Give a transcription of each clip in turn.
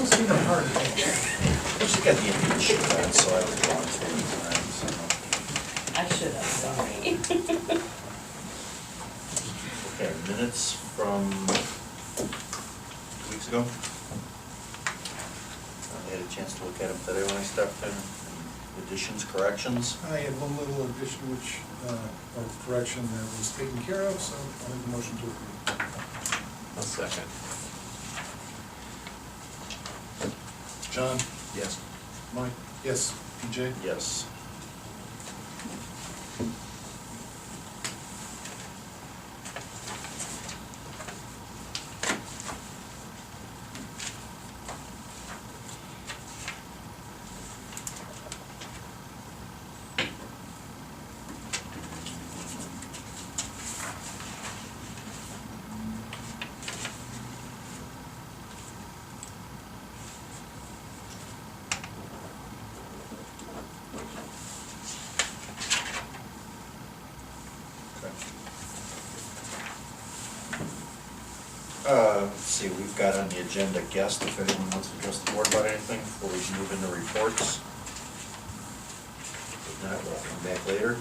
must be the hard thing. She got the Indian sheet on, so I was wrong three times. I should have, sorry. Okay, minutes from 2 weeks ago. I had a chance to look at them today when I stepped in. Additions, corrections. I had one little addition which, or correction that was taken care of, so I'll make a motion to approve. A second. John? Yes. Mike? Yes. PJ? Yes. Let's see, we've got on the agenda guest, if anyone wants to address the board about anything before we move into reports. If not, we'll come back later.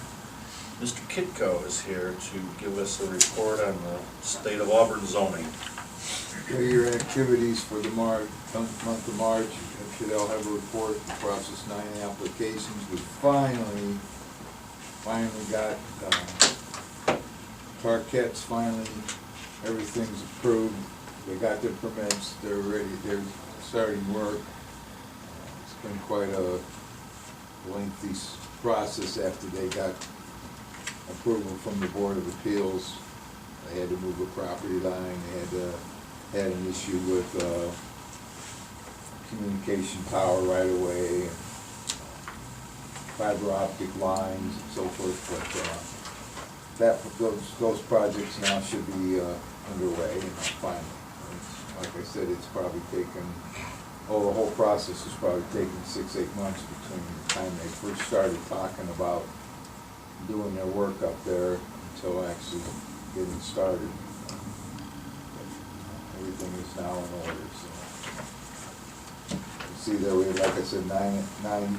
Mr. Kitco is here to give us a report on the state of Auburn zoning. Your activities for the month of March, you should all have a report. We processed 9 applications. We finally got Tarquette's finally, everything's approved. They got their permits, they're ready, they're starting work. It's been quite a lengthy process after they got approval from the Board of Appeals. They had to move a property line, they had an issue with communication tower right away, fiber optic lines and so forth, but those projects now should be underway and finally. Like I said, it's probably taken, the whole process has probably taken 6-8 months between the time they first started talking about doing their work up there until actually getting started. Everything is now in order, so. You see that we, like I said, nine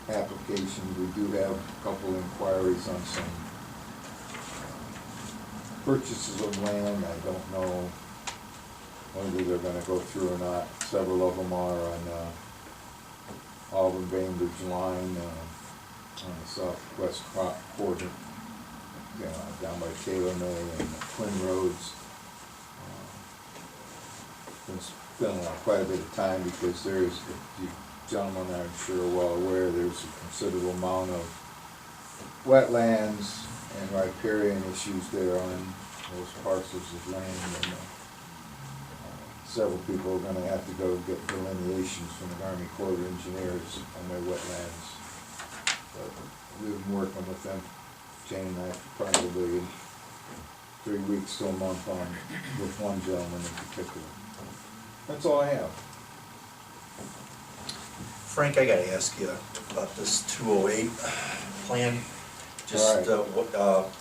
applications. We do have a couple inquiries on some purchases of land. I don't know whether they're gonna go through or not. Several of them are on Auburn Bainbridge line, on the southwest quarter, down by Taylor May and the Twin Roads. Spent quite a bit of time because there's, if you gentlemen are sure well aware, there's a considerable amount of wetlands and riparian issues there on those parcels of land, and several people are gonna have to go get delineations from the Army Corps of Engineers on their wetlands. But we've been working with them, Jane and I, for probably 3 weeks to a month on, with one gentleman in particular. That's all I have. Frank, I gotta ask you about this 208 plan. Just, Right.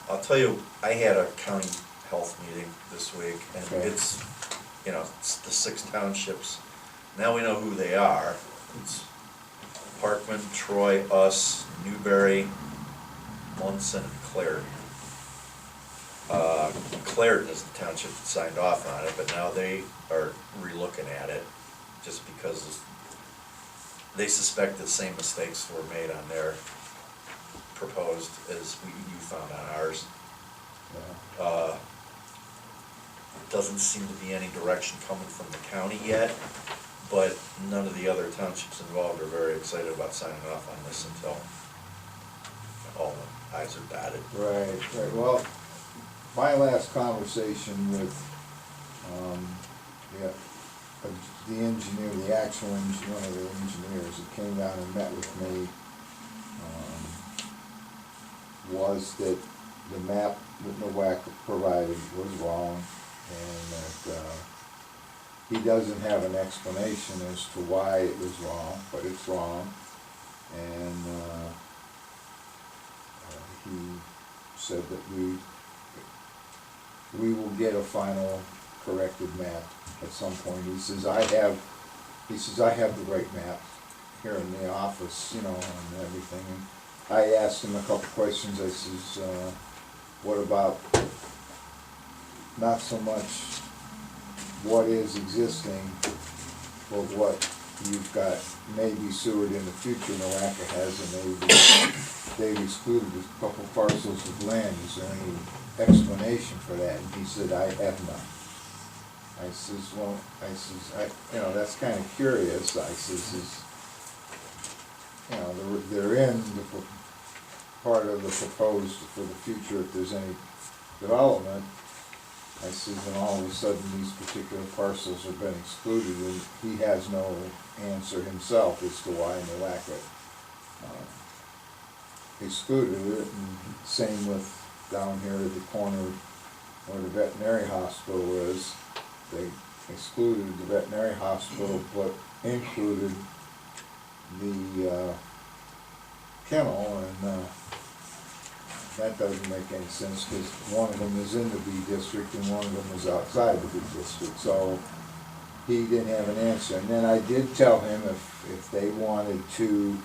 I'll tell you, I had a county health meeting this week, and Okay. it's the 6 townships. Now we know who they are. It's Parkman, Troy, us, Newberry, Munson, and Clarendon. Clarendon is the township that signed off on it, but now they are re-looking at it just because they suspect the same mistakes were made on their proposed as you found on ours. Yeah. Doesn't seem to be any direction coming from the county yet, but none of the other townships involved are very excited about signing off on this until all the i's are dotted. Right. Well, my last conversation with the engineer, the actual engineer, one of the engineers that came down and met with me, was that the map that NOAC provided was wrong, and that he doesn't have an explanation as to why it was wrong, but it's wrong. And he said that we will get a final corrected map at some point. He says, I have he says, I have the right map here in the office, you know, and everything. And I asked him a couple questions. I says, what about not so much what is existing, but what you've got maybe sewered in the future, NOACA has, and they've excluded a couple parcels of land. Is there any explanation for that? And he said, I have none. I says, well, you know, that's kind of curious. I says, you know, they're in the part of the proposed for the future if there's any development. I says, and all of a sudden these particular parcels have been excluded, and he has no answer himself as to why NOACA excluded it. And same with down here at the corner where the veterinary hospital is. They excluded the veterinary hospital, but included the kennel, and that doesn't make any sense, because one of them is in the B district and one of them is outside the B district, so he didn't have an answer. And then I did tell him if they wanted to,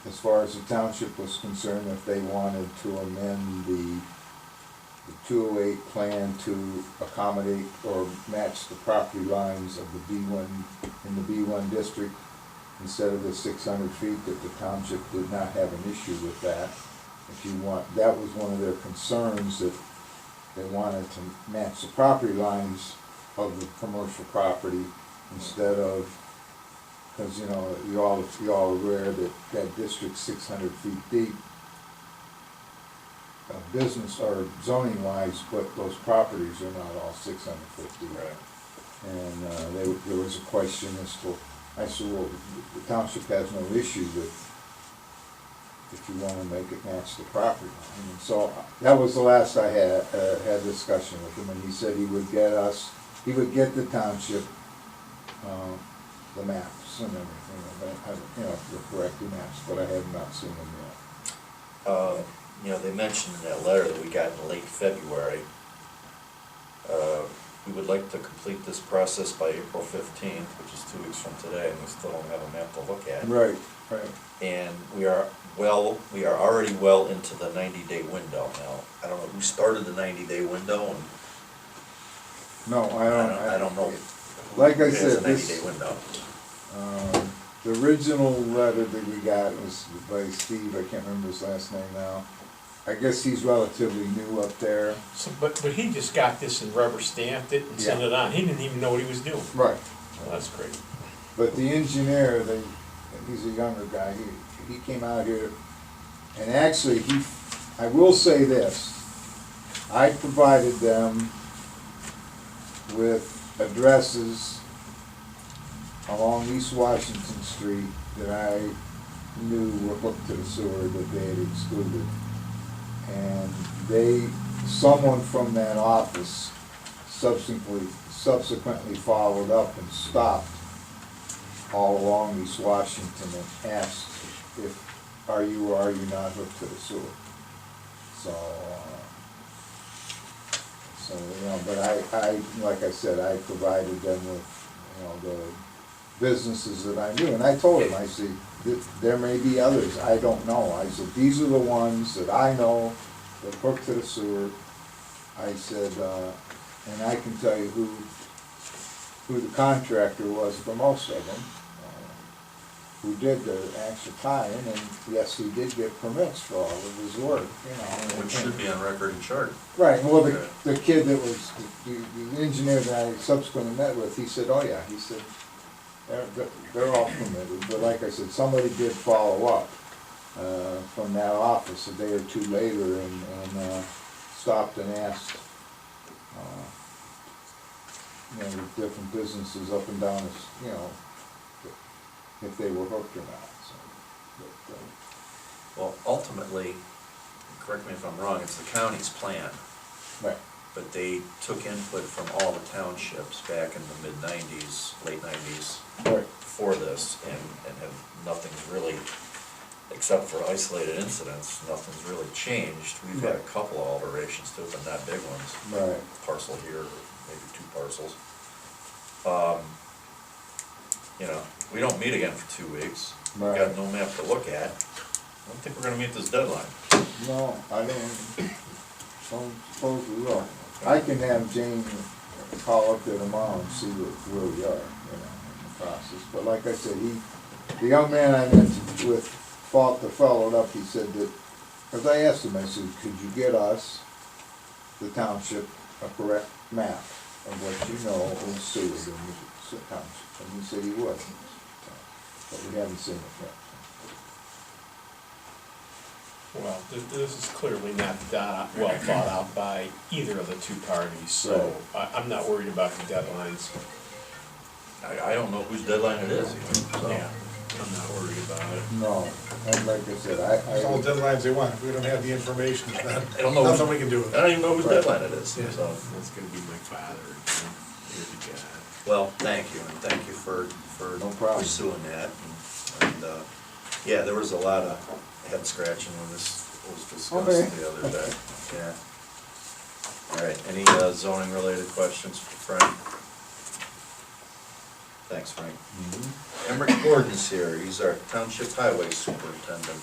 as far as the township was concerned, if they wanted to amend the 208 plan to accommodate or match the property lines of the B1, in the B1 district, instead of the 600 feet, that the township did not have an issue with that. If you want, that was one of their concerns, that they wanted to match the property lines of the commercial property instead of, because, you know, you all aware that that district's 600 feet deep, business or zoning wise, but those properties are not all 600 feet deep. Right. And there was a question as to, I said, well, the township has no issue with, if you want to make it match the property line. And so that was the last I had discussion with him, and he said he would get the township the maps and everything, you know, the corrected maps, but I have not seen them yet. You know, they mentioned in that letter that we got in late February, we would like to complete this process by April 15th, which is 2 weeks from today, and we still don't have a map to look at. Right, right. And we are already well into the 90-day window now. I don't know who started the 90-day window, and No, I don't know. Like I who has said, a 90-day window. The original letter that we got was by Steve, I can't remember his last name now. I guess he's relatively new up there. So, but he just got this and rubber stamped it and sent Yeah. it on. He didn't even know what he was doing. Right. Well, that's great. But the engineer, he's a younger guy, he came out here, and actually, I will say this, I provided them with addresses along East Washington Street that I knew were hooked to the sewer that they had excluded. And someone from that office subsequently followed up and stopped all along East Washington and asked if, are you or are you not hooked to the sewer? So, you know, but I, like I said, I provided them with, you know, the businesses that I knew, and I told him, I said, there may be others, I don't know. I said, these are the ones that I know that hook to the sewer. I said, and I can tell you who the contractor was for most of them, who did the actual tie-in, and yes, he did get permits for all of his work, you know. Which should be on record and chart. Right, well, the kid that was, the engineer that I subsequently met with, he said, oh yeah, he said, they're all permitted, but like I said, somebody did follow up from that office a day or two later and stopped and asked, you know, the different businesses up and down, you know, if they were hooked or not, so. But, Well, ultimately, correct me if I'm wrong, it's the county's plan, right, but they took input from all the townships back in the mid-90s, late 90s, right, for this, and have, nothing's really, except for isolated incidents, nothing's really changed. We've had a couple of alterations to it, but not big ones. right. Parcel here, maybe 2 parcels. you know, we don't meet again for 2 weeks. We Right. got no map to look at. I don't think we're gonna meet this deadline. No, I don't suppose we will. I can have Jane call up there tomorrow and see where we are, you know, in the process. But like I said, the young man I mentioned with followed up, he said that, because I asked him, I said, could you get us, the township, a correct map of what you know in Seward in the township? And he said he would. But we haven't seen it yet. Well, this is clearly not well thought out by either of the two parties, so I'm not worried about the deadlines. I don't know whose deadline it is even, so Yeah. I'm not worried about it. No, and like I said, There's all I, deadlines they want, if we don't have the information, it's not, I don't know. nothing we can do with I it. don't even know whose Right. deadline it is, Yeah. so. That's gonna be my father, here we go. Well, thank you, and thank you for No problem. pursuing that. And, yeah, there was a lot of head scratching when this was Okay. discussed the other day, yeah. All right, any zoning related questions for Frank? Thanks, Frank. Emmerich Gordon's here, he's our township highway superintendent.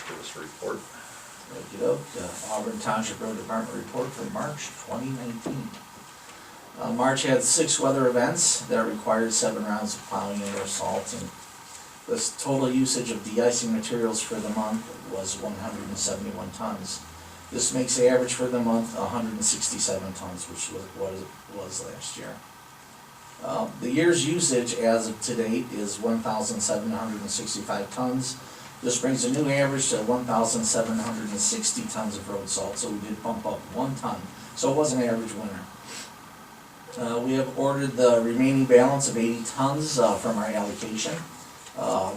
Give us a report. Auburn Township Road Department report for March 2019. March had 6 weather events that required 7 rounds of plowing and or salt, and the total usage of de-icing materials for the month was 171 tons. This makes the average for the month 167 tons, which was what it was last year. The year's usage as of to date is 1,765 tons. This brings a new average to 1,760 tons of road salt, so we did bump up 1 ton. So it was an average winter. We have ordered the remaining balance of 80 tons from our allocation.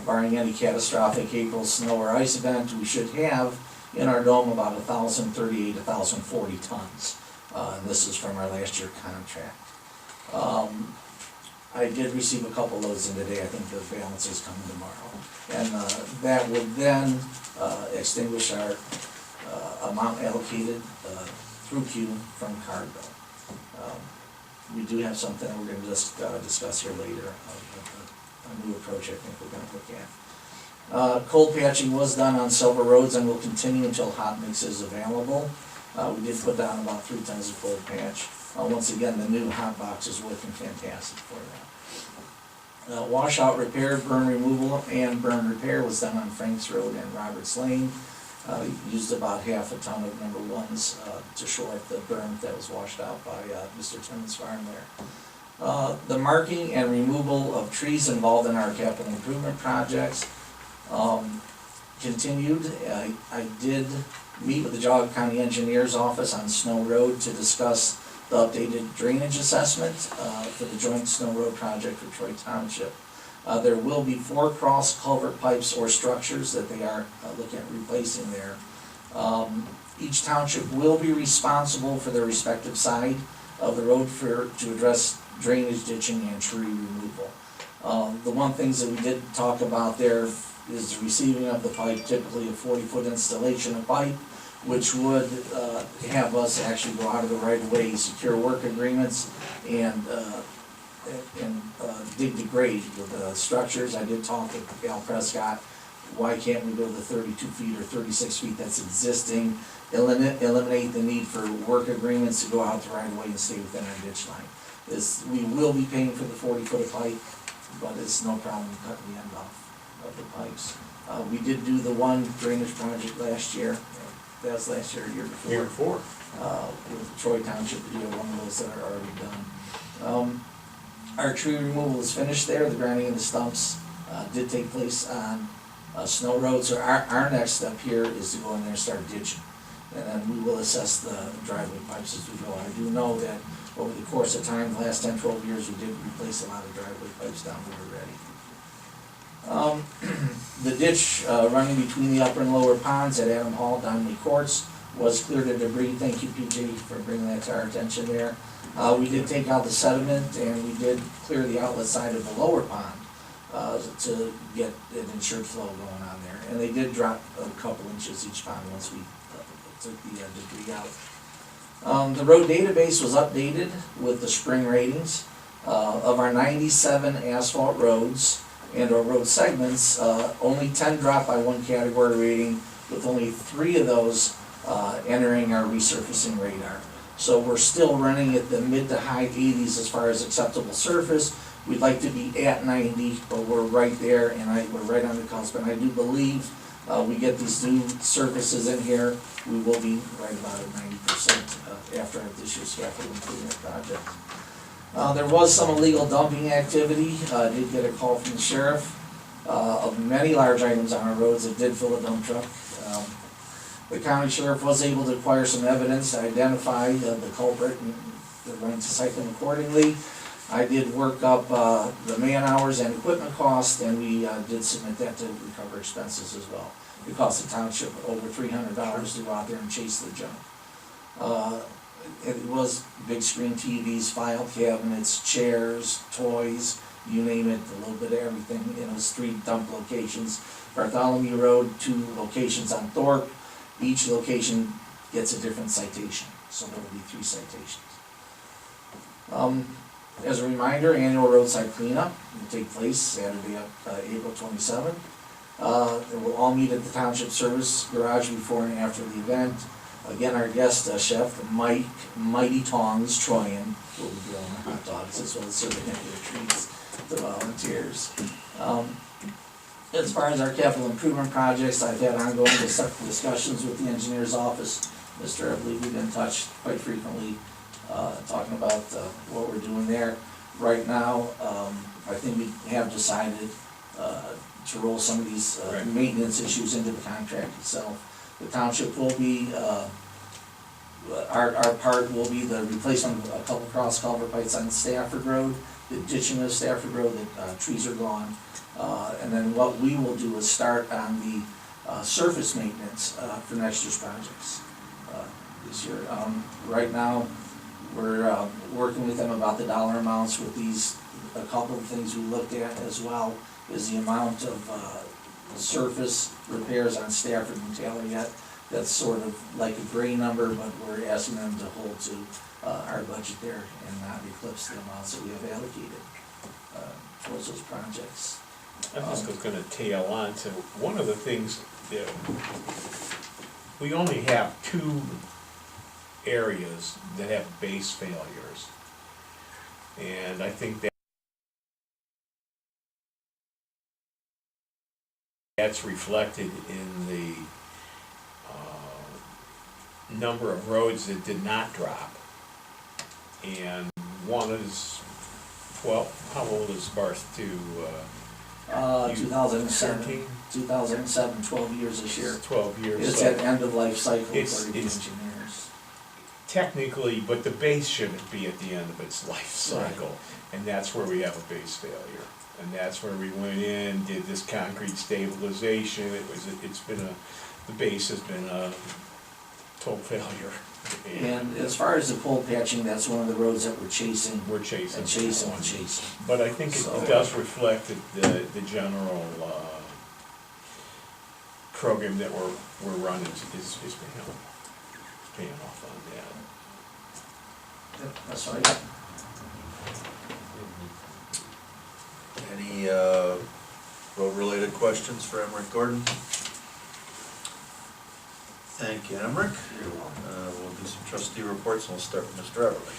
Barring any catastrophic April snow or ice event, we should have in our dome about 1,038 to 1,040 tons. And this is from our last year contract. I did receive a couple loads in today. I think the balance is coming tomorrow. And that would then extinguish our amount allocated through Q from Cargill. We do have something we're going to discuss here later, a new approach I think we're going to look at. Cold patching was done on several roads and will continue until hot mix is available. We did put down about 3 tons of cold patch. Once again, the new hot box is working fantastic for that. Washout repair, burn removal, and burn repair was done on Franks Road and Roberts Lane. Used about half a ton of number 1s to shore up the berm that was washed out by Mr. Timmons' farm there. The marking and removal of trees involved in our capital improvement projects continued. I did meet with the Geauga County Engineer's Office on Snow Road to discuss the updated drainage assessment for the joint Snow Road project for Troy Township. There will be 4 cross culvert pipes or structures that they are looking at replacing there. Each township will be responsible for their respective side of the road to address drainage, ditching, and tree removal. The one things that we did talk about there is the receiving of the pipe, typically a 40-foot installation of pipe, which would have us actually go out of the right of way, secure work agreements, and dig the grade with the structures. I did talk with Al Prescott. Why can't we go to the 32 feet or 36 feet that's existing, eliminate the need for work agreements to go out the right of way and stay within our ditch line. We will be paying for the 40-foot of pipe, but it's no problem cutting the end off of the pipes. We did do the one drainage project last year. That was last year, year before. Year before. With Troy Township, we have one of those that are already done. Our tree removal is finished there. The grinding of the stumps did take place on Snow Road. So our next step here is to go in there and start ditching. And then we will assess the driveway pipes as we go. I do know that over the course of time, the last 10, 12 years, we did replace a lot of driveway pipes down there already. The ditch running between the upper and lower ponds at Adam Hall, Donnelly Courts, was cleared of debris. Thank you, PJ, for bringing that to our attention there. We did take out the sediment, and we did clear the outlet side of the lower pond to get an insured flow going on there. And they did drop a couple inches each pond once we took the debris out. The road database was updated with the spring ratings. Of our 97 asphalt roads and or road segments, only 10 drop by one category rating, with only 3 of those entering our resurfacing radar. So we're still running at the mid to high 80s as far as acceptable surface. We'd like to be at 90, but we're right there, and we're right on the cusp. And I do believe we get these new surfaces in here, we will be right about at 90% after this year's capital improvement project. There was some illegal dumping activity. I did get a call from the sheriff of many large items on our roads that did fill a dump truck. The county sheriff was able to acquire some evidence to identify the culprit, and they're going to cite them accordingly. I did work up the man hours and equipment costs, and we did submit that to recover expenses as well. It cost the township over $300 to go out there and chase the junk. It was big screen TVs, file cabinets, chairs, toys, you name it, a little bit of everything in those 3 dump locations. Bartholomew Road, 2 locations on Thorpe. Each location gets a different citation, so there will be 3 citations. As a reminder, annual roadside cleanup will take place Saturday, April 27th. It will all meet at the Township Service Garage before and after the event. Again, our guest chef, Mike Mighty Tongs Troyan, will be grilling hot dogs as well as serving their treats to volunteers. As far as our capital improvement projects, I've had ongoing discussions with the engineer's office. Mr. I believe we've been in touch quite frequently, talking about what we're doing there. Right now, I think we have decided to roll some of these maintenance issues into the contract itself. The township will be, our part will be the replacement of a couple cross culvert pipes on Stafford Road, the ditching of Stafford Road, the trees are gone. And then what we will do is start on the surface maintenance for next year's projects this year. Right now, we're working with them about the dollar amounts with these. A couple of things we looked at as well is the amount of surface repairs on Stafford and Taylor yet. That's sort of like a gray number, but we're asking them to hold to our budget there and not eclipse the amounts that we have allocated towards those projects. I just was gonna tail on to, one of the things that, we only have 2 areas that have base failures. And I think that's reflected in the number of roads that did not drop. And one is, well, how old is Barth two? 2007, 2007, 12 years this year. 12 years. It's so at end of life cycle for the it's engineers. technically, but the base shouldn't be at the end of its life cycle. And that's where we have a base failure. And that's where we went in, did this concrete stabilization. The base has been a total failure. And as far as the pole patching, that's one of the roads that we're chasing. We're chasing. And chasing and chasing. But I think So- it does reflect the general program that we're running is paying off on that. Yep, that's what I got. Any road-related questions for Emmerich Gordon? Thank you, Emmerich. We'll do some trustee reports, and we'll start with Mr. Everly.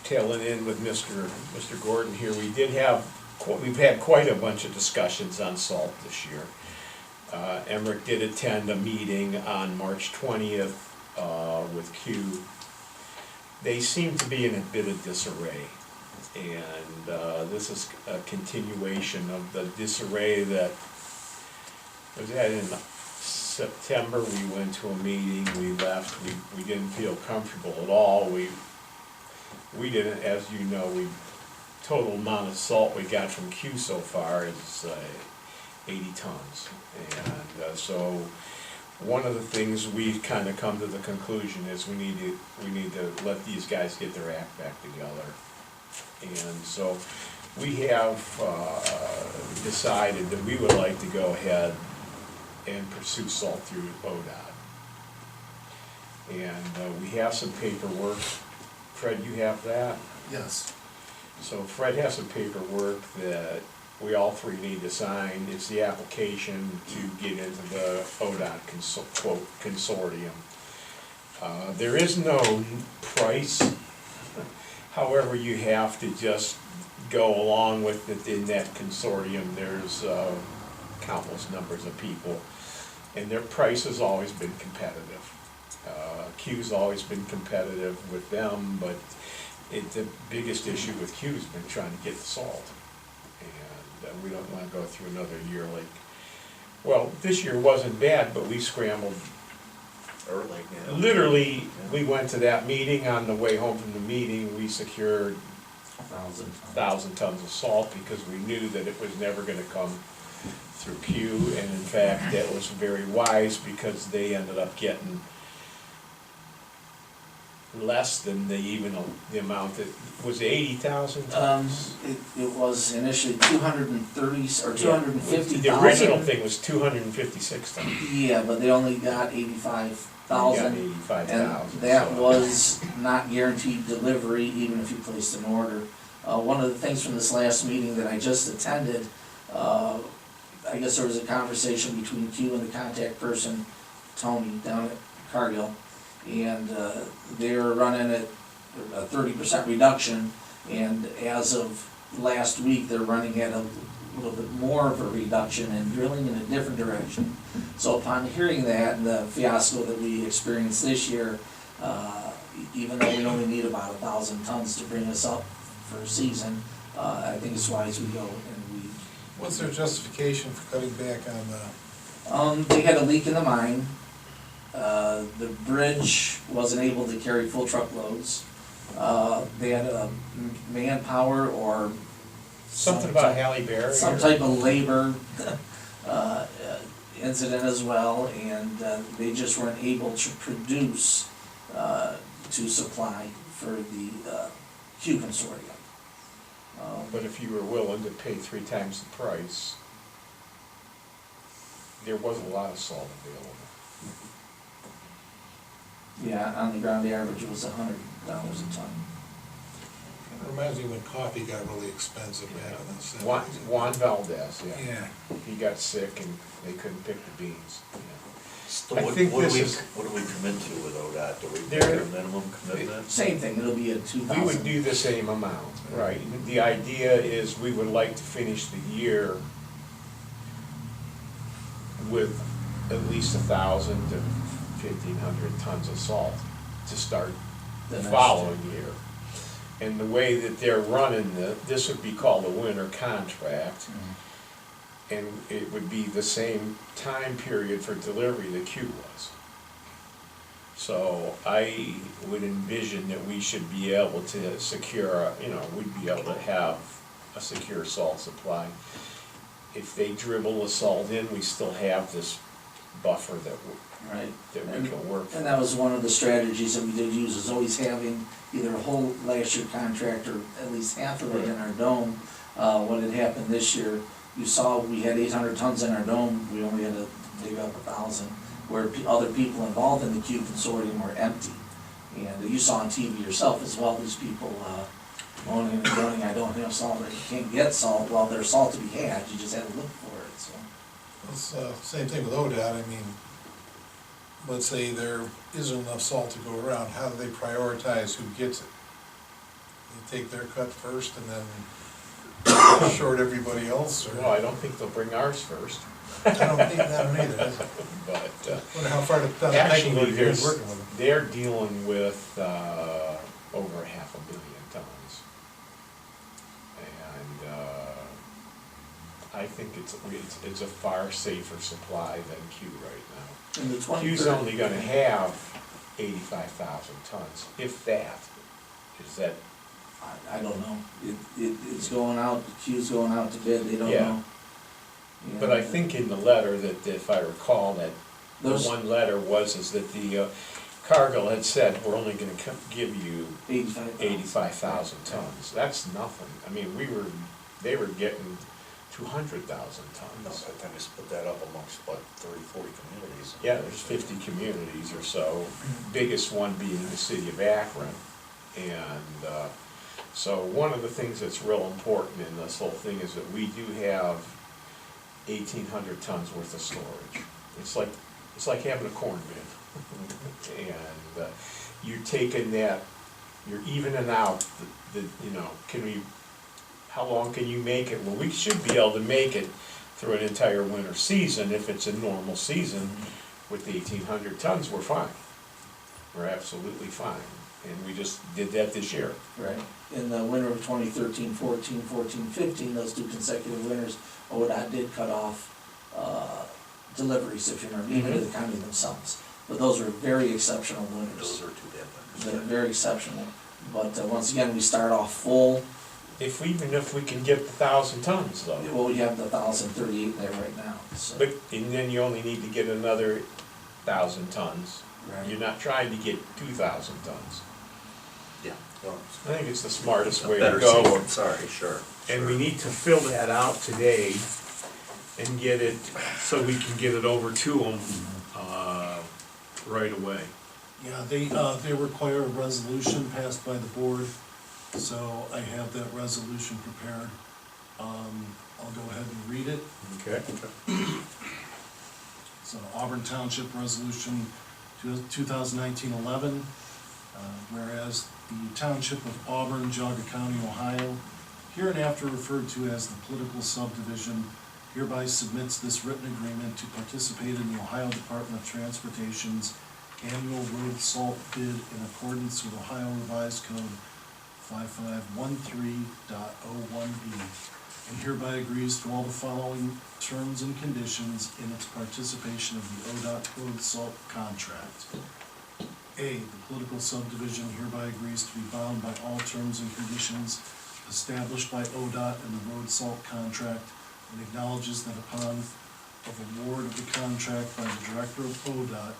Tailing in with Mr. Gordon here, we've had quite a bunch of discussions on salt this year. Emmerich did attend a meeting on March 20th with Q. They seem to be in a bit of disarray. And this is a continuation of the disarray that was had in September. We went to a meeting, we left, we didn't feel comfortable at all. We didn't, as you know, total amount of salt we got from Q so far is 80 tons. And so one of the things we've kind of come to the conclusion is we need to let these guys get their act back together. And so we have decided that we would like to go ahead and pursue salt through ODOT. And we have some paperwork. Fred, you have that? Yes. So Fred has some paperwork that we all three need to sign. It's the application to get into the ODOT consortium. There is no price, however, you have to just go along with it in that consortium. There's countless numbers of people, and their price has always been competitive. Q's always been competitive with them, but the biggest issue with Q's been trying to get the salt. And we don't want to go through another year like, well, this year wasn't bad, but we scrambled. Early, yeah. Literally, we went to that meeting, on the way home from the meeting, we secured 1,000 tons of salt because we knew that it was never gonna come through Q, and in fact, that was very wise because they ended up getting less than the amount that, was it 80,000 tons? It was initially 230 or 250,000. The original thing was 256 tons. Yeah, but they only got 85,000. They got 85,000. And that so- was not guaranteed delivery, even if you placed an order. One of the things from this last meeting that I just attended, I guess there was a conversation between Q and the contact person, Tony, down at Cargill. And they were running at a 30% reduction, and as of last week, they're running at a little bit more of a reduction and drilling in a different direction. So upon hearing that, and the fiasco that we experienced this year, even though we only need about 1,000 tons to bring us up for a season, I think it's wise we go and we. What's their justification for cutting back on the? They had a leak in the mine. The bridge wasn't able to carry full truckloads. They had manpower or Something about Halle Berry? some type of labor incident as well, and they just weren't able to produce to supply for the Q consortium. But if you were willing to pay 3 times the price, there was a lot of salt available. Yeah, on the ground average it was $100 a ton. It reminds me when coffee got really expensive back in the 70s. Juan Valdez, yeah. Yeah. He got sick and they couldn't pick the beans. So I what think do this we, is- what do we commit to with ODOT? Do we There- put a minimum commitment? Same thing, it'll be a We 2,000. would do the same amount, right? The idea is we would like to finish the year with at least 1,000 to 1,500 tons of salt to start the next following year. And the way that they're running this would be called a winter contract, and it would be the same time period for delivery that Q was. So I would envision that we should be able to secure, we'd be able to have a secure salt supply. If they dribble the salt in, we still have this buffer that Right. we can work And from. that was one of the strategies that we did use, is always having either a whole last year contract or at least half of it in our dome. What had happened this year, you saw we had 800 tons in our dome, we only had to dig up 1,000, where other people involved in the Q consortium were empty. And you saw on TV yourself as well, these people moaning and groaning, I don't have salt, I can't get salt. Well, there's salt to be had, you just had to look for it, so. It's same thing with ODOT. I mean, let's say there isn't enough salt to go around, how do they prioritize who gets it? They take their cut first and then short everybody else, or? Well, I don't think they'll bring ours first, I don't either. but Wonder how far the actually, is working with them. they're dealing with over 500 million tons. And I think it's a far safer supply than Q right now. In the Q's 23rd only gonna have 85,000 tons, if that. Is that, I don't know. It's going out, Q's going out to bid, they don't Yeah. know. but I think in the letter that, if I recall, that the Those one letter is that the Cargill had said, we're only gonna give you 85,000 tons. That's nothing. I mean, they were getting 200,000 No, tons. by the time you split that up amongst, what, 30, 40 communities? Yeah, there's 50 communities or so, biggest one being the city of Akron. And So one of the things that's real important in this whole thing is that we do have 1,800 tons worth of storage. It's like having a corn bin. And you're taking that, you're evening out the, you know, how long can you make it? Well, we should be able to make it through an entire winter season. If it's a normal season, with 1,800 tons, we're fine. We're absolutely fine. And we just did that this year. Right. In the winter of 2013, 14, 14, 15, those two consecutive winters, ODOT did cut off deliveries, if you remember, even to the county themselves. But those were very exceptional winters. Those are too bad. They're very exceptional. But once again, we start off full. Even if we can get the 1,000 tons though. Well, we have the 1,038 there right now, so. But, and then you only need to get another 1,000 tons. Right. You're not trying to get 2,000 tons. Yeah. Well, I think it's the smartest way to better go. season, sorry, sure. And we need to fill that out today and get it, so we can get it over to them, right away. Yeah, they require a resolution passed by the board, so I have that resolution prepared. I'll go ahead and read it. Okay. So Auburn Township Resolution 2019-11, whereas the Township of Auburn, Geauga County, Ohio, hereinafter referred to as the political subdivision, hereby submits this written agreement to participate in the Ohio Department of Transportation's annual road salt bid in accordance with Ohio Revised Code 5513.01B, and hereby agrees to all the following terms and conditions in its participation of the ODOT road salt contract. A, the political subdivision hereby agrees to be bound by all terms and conditions established by ODOT and the road salt contract, and acknowledges that upon award of the contract by the Director of ODOT,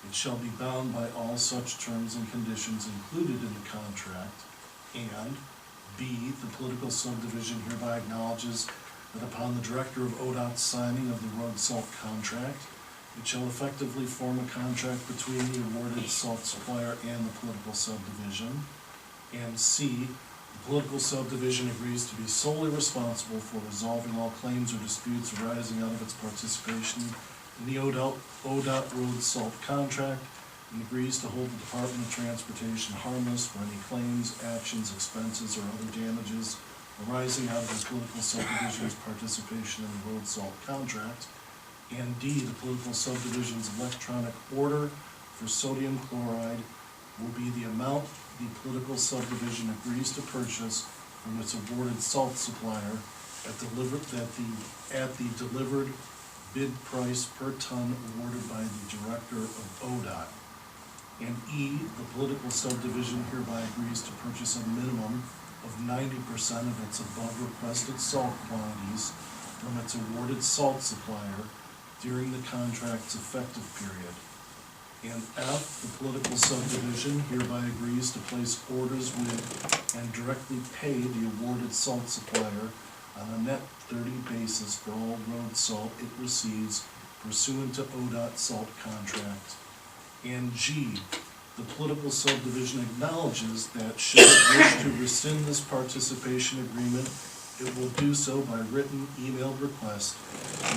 it shall be bound by all such terms and conditions included in the contract. And B, the political subdivision hereby acknowledges that upon the Director of ODOT's signing of the road salt contract, it shall effectively form a contract between the awarded salt supplier and the political subdivision. And C, the political subdivision agrees to be solely responsible for resolving all claims or disputes arising out of its participation in the ODOT road salt contract, and agrees to hold the Department of Transportation harmless for any claims, actions, expenses, or other damages arising out of the political subdivision's participation in the road salt contract. And D, the political subdivision's electronic order for sodium chloride will be the amount the political subdivision agrees to purchase from its awarded salt supplier at the delivered bid price per ton awarded by the Director of ODOT. And E, the political subdivision hereby agrees to purchase a minimum of 90% of its above requested salt quantities from its awarded salt supplier during the contract's effective period. And F, the political subdivision hereby agrees to place orders with and directly pay the awarded salt supplier on a net 30 basis for all road salt it receives pursuant to ODOT salt contract. And G, the political subdivision acknowledges that should it wish to rescind this participation agreement, it will do so by written emailed request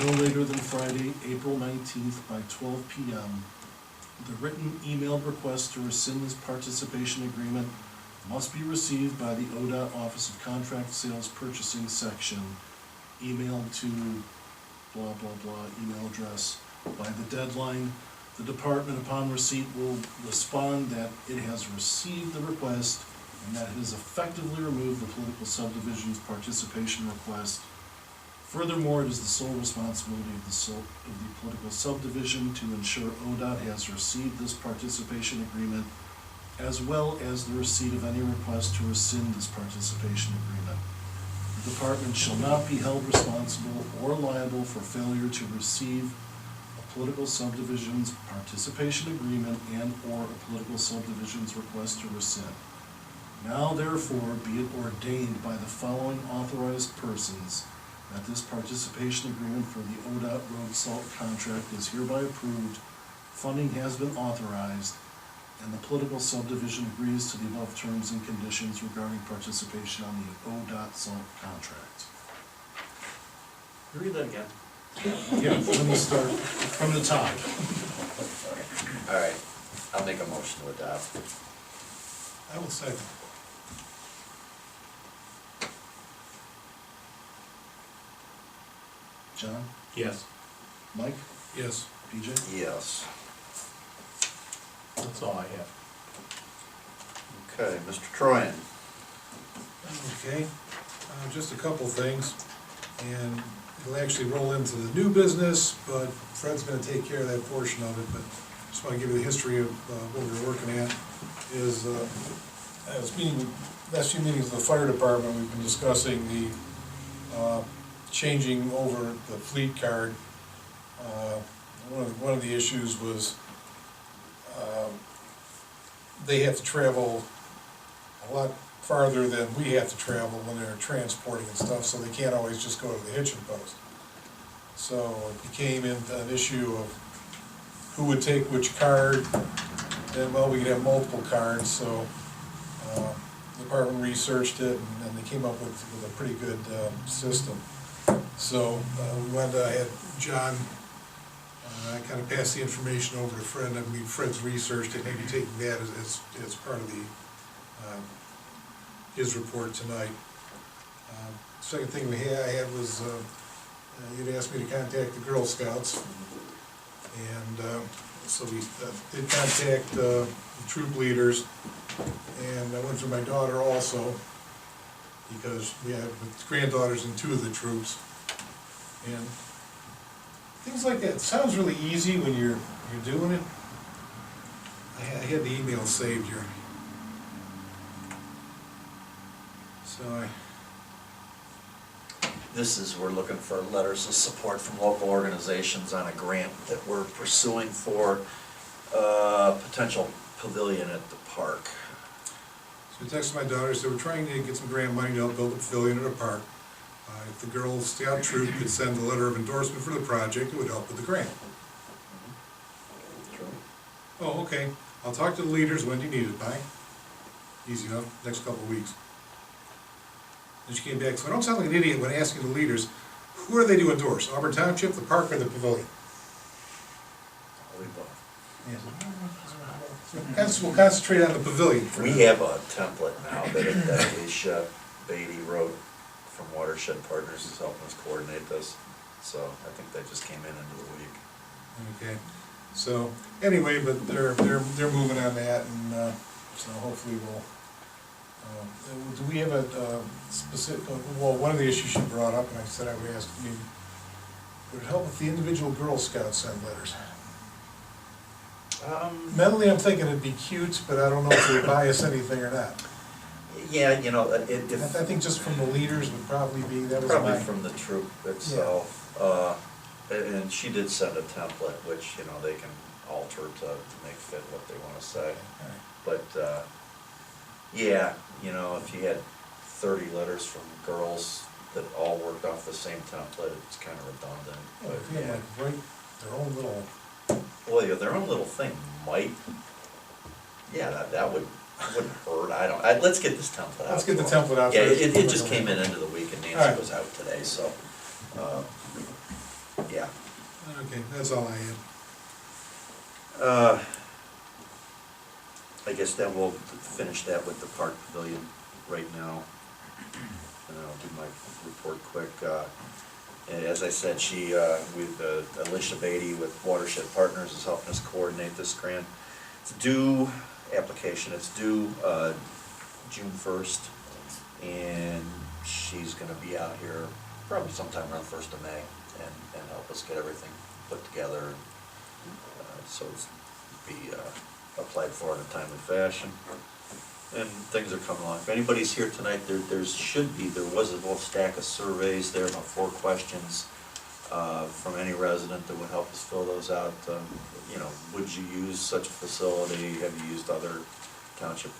no later than Friday, April 19th by 12 p.m. The written emailed request to rescind this participation agreement must be received by the ODOT Office of Contract Sales Purchasing Section, emailed to blah blah blah email address by the deadline. The department upon receipt will respond that it has received the request and that it has effectively removed the political subdivision's participation request. Furthermore, it is the sole responsibility of the political subdivision to ensure ODOT has received this participation agreement, as well as the receipt of any request to rescind this participation agreement. The department shall not be held responsible or liable for failure to receive a political subdivision's participation agreement and/or a political subdivision's request to rescind. Now therefore be it ordained by the following authorized persons that this participation agreement for the ODOT road salt contract is hereby approved, funding has been authorized, and the political subdivision agrees to the above terms and conditions regarding participation on the ODOT salt contract. Read that again. Yeah, let me start from the top. All right, I'll make a motion to adopt. I will second. John, Yes. Mike, Yes. PJ? Yes. That's all I have. Okay, Mr. Troyan. Okay, just a couple things, and it'll actually roll into the new business, but Fred's gonna take care of that portion of it, but just wanna give you the history of what we're working at, is, I was meeting, last few meetings of the fire department, we've been discussing the, changing over the fleet card. One of the issues was, they have to travel a lot farther than we have to travel when they're transporting and stuff, so they can't always just go to the hitching post. So it became into an issue of who would take which card, and well, we could have multiple cards, so the department researched it, and they came up with a pretty good system. So we went, I had John, I kind of passed the information over to Fred, and I mean, Fred's researched it, maybe taking that as part of the, his report tonight. Second thing I had was, you'd asked me to contact the Girl Scouts, and so we did contact the troop leaders, and I went through my daughter also, because we have granddaughters in two of the troops, and things like that. It sounds really easy when you're doing it. I had the email saved here. So This is, we're looking for letters of support from local organizations on a grant that we're pursuing for potential pavilion at the park. So I texted my daughter, said we're trying to get some grant money to help build a pavilion at a park. If the Girl Scout troop could send a letter of endorsement for the project, it would help with the grant. Oh, okay. I'll talk to the leaders. When do you need it by? Easy enough, next couple of weeks. Then she came back, so I don't sound like an idiot when asking the leaders, who are they to endorse? Auburn Township, the park, or the pavilion? Yes. We'll concentrate on the pavilion for now. We have a template now that Alicia Beatty wrote from Watershed Partners, is helping us coordinate this. So I think that just came in into the week. Okay, so, anyway, but they're moving on that, and, so hopefully we'll, do we have a specific, well, one of the issues she brought up, and I said I would ask, I mean, would it help if the individual Girl Scouts send letters? Mentally, I'm thinking it'd be cute, but I don't know if it would buy us anything or not. Yeah, you know, I think just from the leaders would probably be, that was probably my. from the troop itself. And she did send a template, which, you know, they can alter to make fit what they wanna say. Alright. But, yeah, you know, if you had 30 letters from girls that all worked off the same template, it's kind of redundant. Well, But, if they had, yeah, like, write their own little, well, yeah, their own little thing might, yeah, that wouldn't hurt. Let's get this template out. let's get the for 'em. template out Yeah, first. it just came in into the week and Alright. Nancy was out today, so, yeah. Okay, that's all I had. I guess then we'll finish that with the park pavilion right now. And I'll do my report quick. As I said, with Alicia Beatty with Watershed Partners is helping us coordinate this grant. It's due, application, it's due June 1st, and she's gonna be out here probably sometime around 1st of May and help us get everything put together. So it's be applied for in a timely fashion. And things are coming along. If anybody's here tonight, there was a whole stack of surveys there, about 4 questions from any resident that would help us fill those out. You know, would you use such a facility? Have you used other township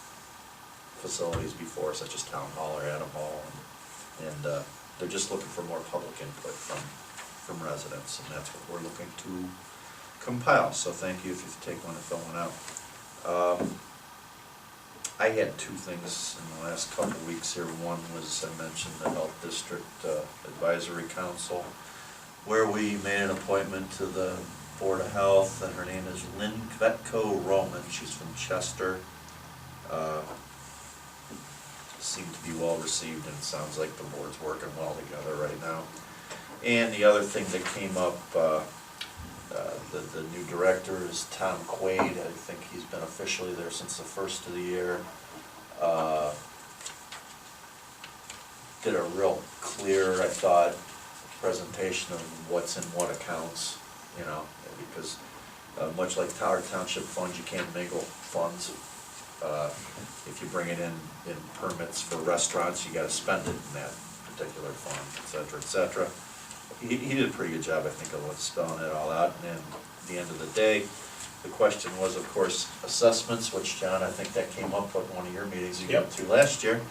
facilities before, such as Town Hall or Adam Hall? And they're just looking for more public input from residents, and that's what we're looking to compile. So thank you if you take one and fill one out. I had two things in the last couple of weeks here. One was, I mentioned the Health District Advisory Council, where we made an appointment to the Board of Health, and her name is Lynn Kvetko Roman. She's from Chester. Seemed to be well received, and it sounds like the board's working well together right now. And the other thing that came up, the new director is Tom Quaid. I think he's been officially there since the first of the year. Did a real clear, I thought, presentation of what's in what accounts, you know, because much like Tower Township funds, you can't mingle funds. If you bring it in permits for restaurants, you gotta spend it in that particular fund, et cetera, et cetera. He did a pretty good job, I think, of spelling it all out, and then at the end of the day, the question was, of course, assessments, which, John, I think that came up at one of your meetings you went to last year.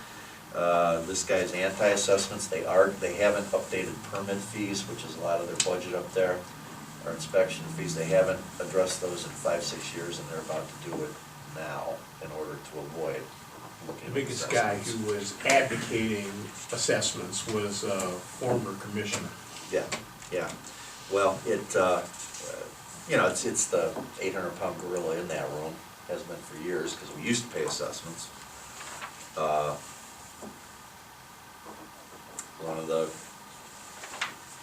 This guy's anti-assessments. They haven't updated permit fees, which is a lot of their budget up there, or inspection fees. They haven't addressed those in 5-6 years, and they're about to do it now in order to avoid looking The at biggest guy assessments. who was advocating assessments was a former commissioner. Yeah, yeah. Well, you know, it's the 800-pound gorilla in that room. Has been for years, because we used to pay assessments. One of the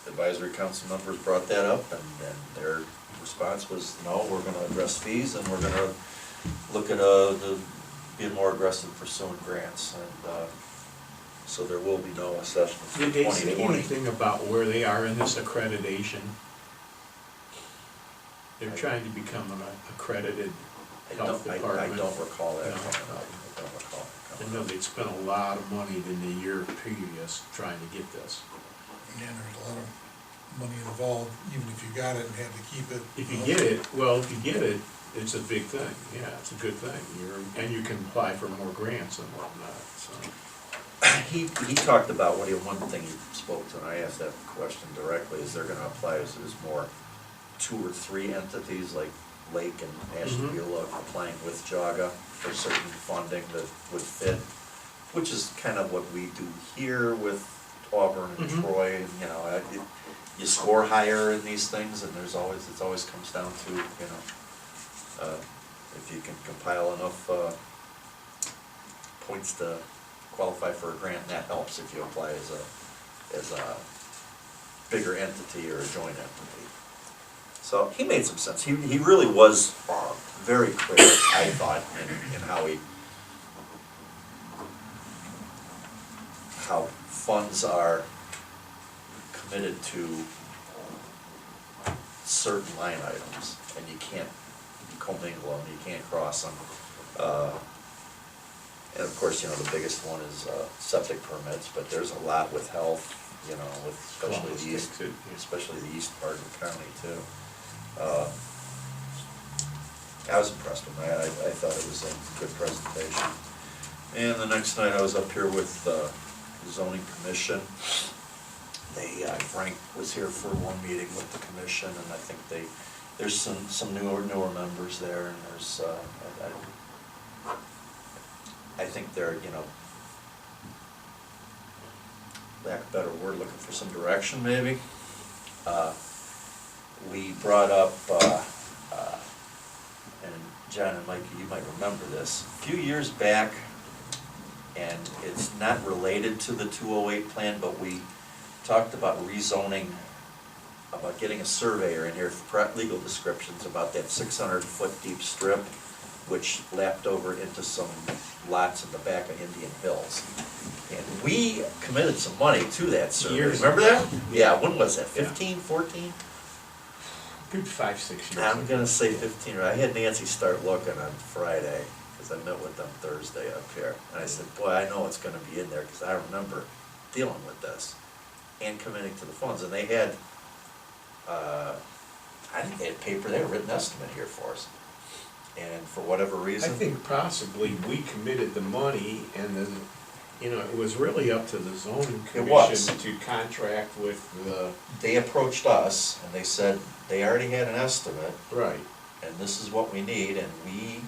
advisory council members brought that up, and their response was, no, we're gonna address fees, and we're gonna look at being more aggressive pursuing grants, and so there will be no assessments for Did they say 2020. anything about where they are in this accreditation? They're trying to become an accredited health I department. don't recall that No. coming up. I don't recall that I coming know up. they'd spent a lot of money in the year previous trying to get this. And there's a lot of money involved, even if you got it and had to keep it. If you get it, well, if you get it, it's a big thing, yeah, it's a good thing. And you can apply for more grants and whatnot, so. He talked about one thing he spoke to, and I asked that question directly, is they're gonna apply as more 2 or 3 entities like Lake and Ashtabula applying with JAGA for certain funding that would fit, which is kind of what we do here with Auburn and Troy, and, you know, you score higher in these things, and it always comes down to, you know, if you can compile enough points to qualify for a grant, that helps if you apply as a bigger entity or a joint entity. So he made some sense. He really was very clear, I thought, in how funds are committed to certain line items, and you can't commingle them, you can't cross them. And of course, you know, the biggest one is septic permits, but there's a lot with health, you know, with especially the east part of the county too. I was impressed with that. I thought it was a good presentation. And the next night I was up here with the zoning commission. Frank was here for one meeting with the commission, and I think there's some newer members there, and there's I think they're, you know, lack of a better word, looking for some direction maybe. We brought up, and John and Mike, you might remember this, a few years back, and it's not related to the 208 plan, but we talked about rezoning, about getting a surveyor in here for legal descriptions about that 600-foot deep strip, which lapped over into some lots in the back of Indian Hills. And we committed some money to that survey. Remember that? Yeah, when was that, 15, 14? Good 5-6 years. I'm gonna say 15, I had Nancy start looking on Friday, because I met with them Thursday up here. And I said, boy, I know it's gonna be in there, because I remember dealing with this and committing to the funds. And they had, I think they had paper, they had a written estimate here for us. And for whatever I reason. think possibly we committed the money, and then, you know, it was really up to the zoning It was. commission to contract with the. They approached us and they said they already had an estimate Right. and this is what we need, and we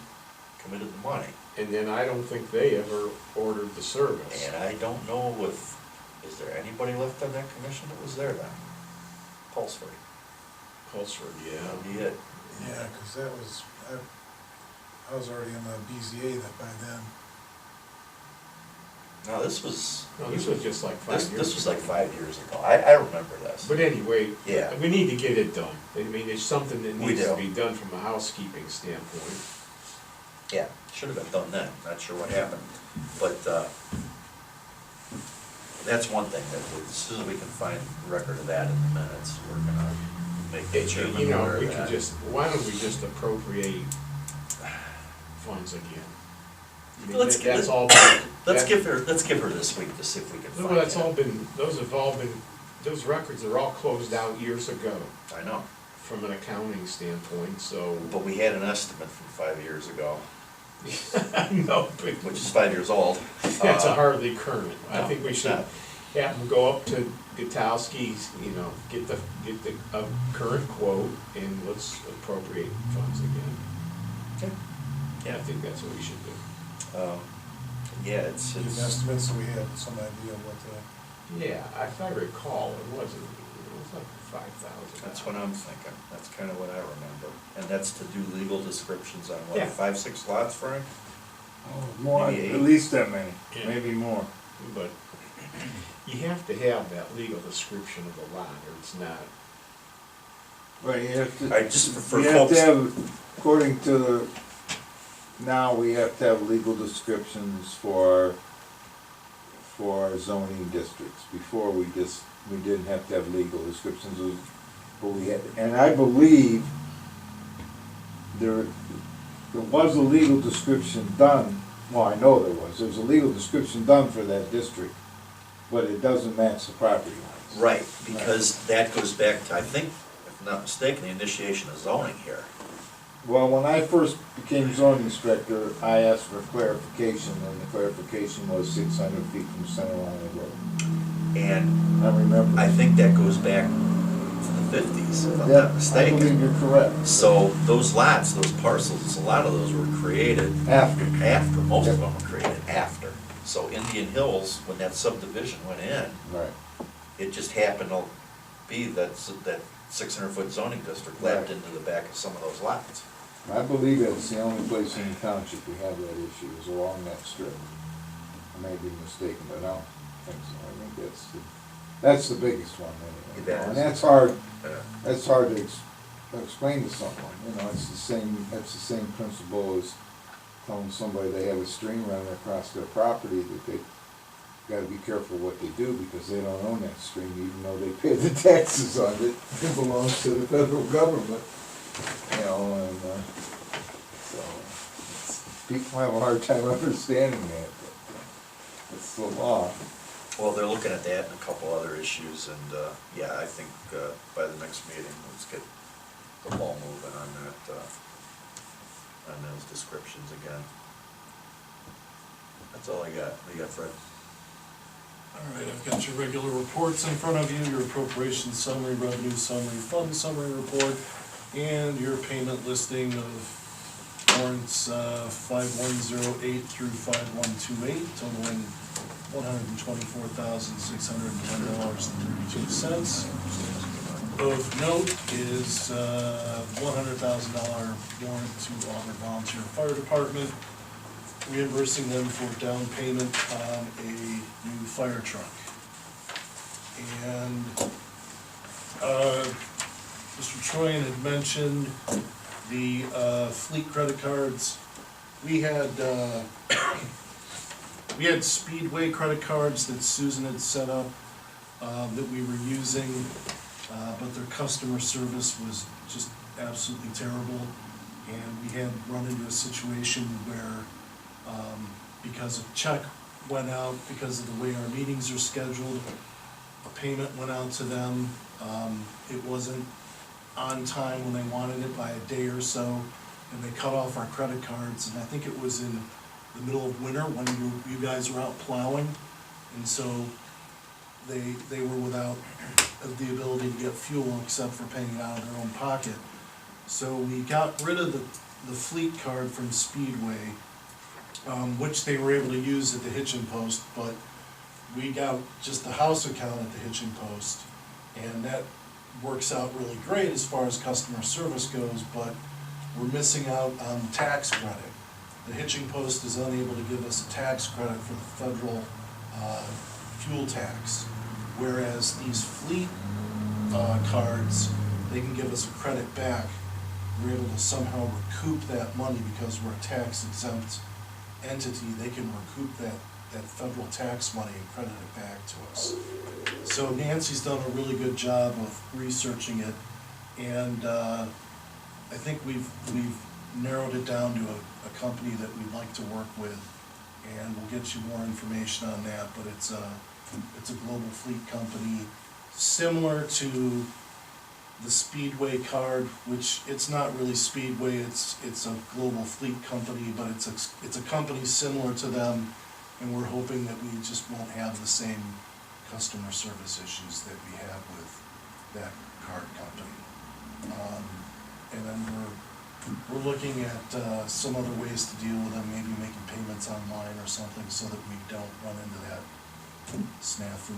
committed the money. And then I don't think they ever ordered the service. And I don't know if, is there anybody left on that commission that was there then? Pulseford. Pulsford, yeah. That'd be it. Yeah, cause that was, I was already in the BZA that by then. No, this was. No, this was just like 5 years ago. This was like 5 years ago. I remember this. But anyway, Yeah. we need to get it done. I mean, it's something that We needs to do. be done from a housekeeping standpoint. Yeah, should have been done then, not sure what happened, but, that's one thing, that as soon as we can find record of that in the minutes, we're gonna make the chairman You know, aware we of could that. just, why don't we just appropriate funds again? I mean, Let's that's get- all. Let's that- give her this week to see if we can No, find that's all it. been, those records are all closed out years ago I know, from an accounting standpoint, so. but we had an estimate from 5 years ago, I know, but which is 5 years old. that's a hardly current. I no, think we it's should not. have them go up to Gutowski's, you know, get the current quote and let's appropriate funds again. Okay. Yeah, I think that's what we should do. Yeah, it's, Give estimates, so we have some idea what the, Yeah, if I recall, it was like 5,000. that's what I'm thinking, that's kind of what I remember. And that's to do legal descriptions on what, Yeah. 5, 6 lots, Frank? More, Maybe at 8. least that many, Yeah. maybe more. But you have to have that legal description of the lot, or it's not. Right, you have to. I just, for You have folks, to have, according to the, now we have to have legal descriptions for our zoning districts. Before we didn't have to have legal descriptions, but we had, and I believe there was a legal description done, well, I know there was a legal description done for that district, but it doesn't match the property lines. right, because that goes back to, I think, if I'm not mistaken, the initiation of zoning here. Well, when I first became zoning inspector, I asked for clarification, and the clarification was 600 feet from center line of road. And I remember. I think that goes back to the 50s, if I'm Yeah, not I mistaken. believe you're correct. So those lots, those parcels, a lot of those were created After. most of Yep. them were created after. So Indian Hills, when that subdivision went in, Right. it just happened to be that 600-foot zoning district lapped Right. into the back of some of those lots. I believe it's the only place in the township we have that issue, is along that strip. I may be mistaken, but I don't think so. I think that's the biggest one anyway. It is. And that's hard, Yeah. that's hard to explain to someone, you know, that's the same principle as telling somebody they have a stream running across their property, that they gotta be careful what they do, because they don't own that stream, even though they pay the taxes on it. It belongs to the federal government, you know, and, so, people have a hard time understanding that, but it's the law. Well, they're looking at that and a couple other issues, and, yeah, I think, by the next meeting, let's get the ball moving on that, on those descriptions again. That's all I got. What do you got, Fred? All right, I've got your regular reports in front of you, your appropriation summary, revenue summary, fund summary report, and your payment listing of warrants 5108 through 5128, totaling $124,610.32. Of note is $100,000 warrant to Auburn Volunteer Fire Department, reimbursing them for down payment on a new fire truck. And, Mr. Troyan had mentioned the, fleet credit cards. We had Speedway credit cards that Susan had set up, that we were using, but their customer service was just absolutely terrible. And we had run into a situation where, because a check went out, because of the way our meetings are scheduled, a payment went out to them. It wasn't on time when they wanted it by a day or so, and they cut off our credit cards, and I think it was in the middle of winter when you guys were out plowing, and so they were without the ability to get fuel except for paying it out of their own pocket. So we got rid of the fleet card from Speedway, which they were able to use at the hitching post, but we got just the house account at the hitching post, and that works out really great as far as customer service goes, but we're missing out on tax credit. The hitching post is unable to give us a tax credit for the federal fuel tax, whereas these fleet cards, they can give us a credit back. We're able to somehow recoup that money because we're a tax exempt entity. They can recoup that federal tax money and credit it back to us. So Nancy's done a really good job of researching it, and I think we've narrowed it down to a company that we'd like to work with, and we'll get you more information on that, but it's a global fleet company, similar to the Speedway card, which it's not really Speedway, it's a global fleet company, but it's a company similar to them, and we're hoping that we just won't have the same customer service issues that we have with that card company. And then we're looking at some other ways to deal with them, maybe making payments online or something, so that we don't run into that snafu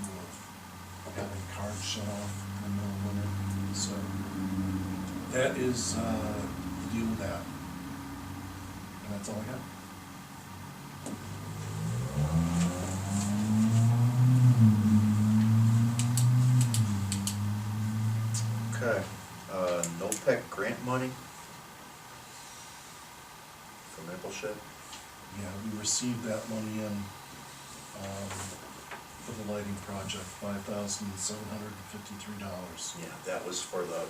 of having cards shut off in the middle of winter. So that is the deal with that. And that's all I got. Okay, NOPEC grant money for Maple Shed? Yeah, we received that money in, for the lighting project, $5,753. Yeah, that was for the,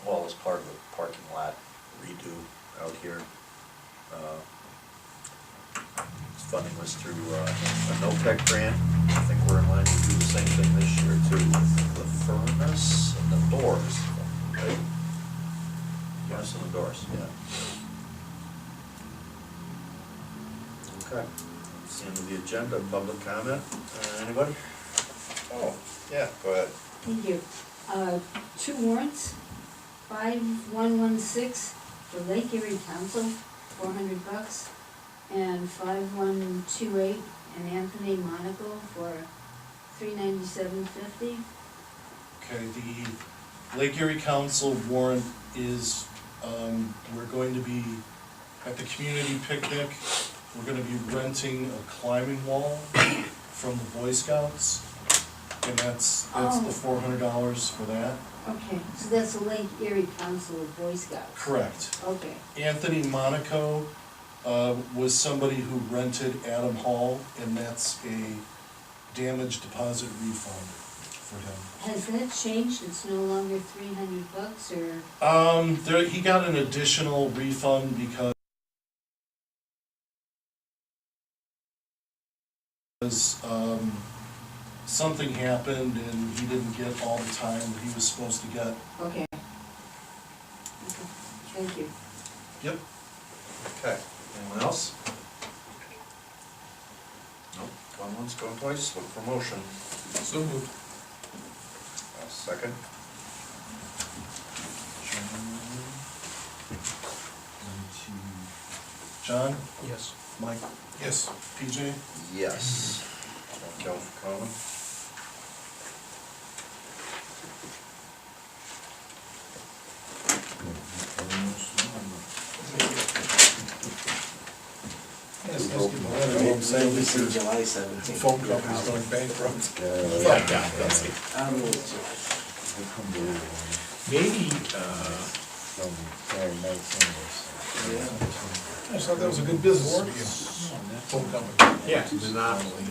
well, as part of the parking lot redo out here. Funding was through a NOPEC grant. I think we're in line to do the same thing this year too, with the furnace and the doors, right? Furnace and the doors, yeah. Okay, that's the end of the agenda, public comment, anybody? Oh, yeah, go ahead. Thank you. Two warrants, 5116 for Lake Erie Council, $400, and 5128 and Anthony Monaco for $397.50. Okay, the Lake Erie Council warrant is, we're going to be at the community picnic. We're gonna be renting a climbing wall from the Boy Scouts, and that's the $400 for that. Okay, so that's the Lake Erie Council of Boy Scouts? Correct. Okay, Anthony Monaco was somebody who rented Adam Hall, and that's a damage deposit refund for him. has that changed? It's no longer $300 or? He got an additional refund because something happened and he didn't get all the time that he was supposed to get. Okay. Thank you. Yep. Okay, anyone else? Nope, going once, going twice, look for motion. So moved. Second? John? Yes. Mike? Yes. PJ? Yes. Thank you all for coming. Yes, let's get the letter home saying this is July 17th. phone company's going bankrupt. Maybe, I just thought that was a good business to be in. Phone company. yeah, monopoly.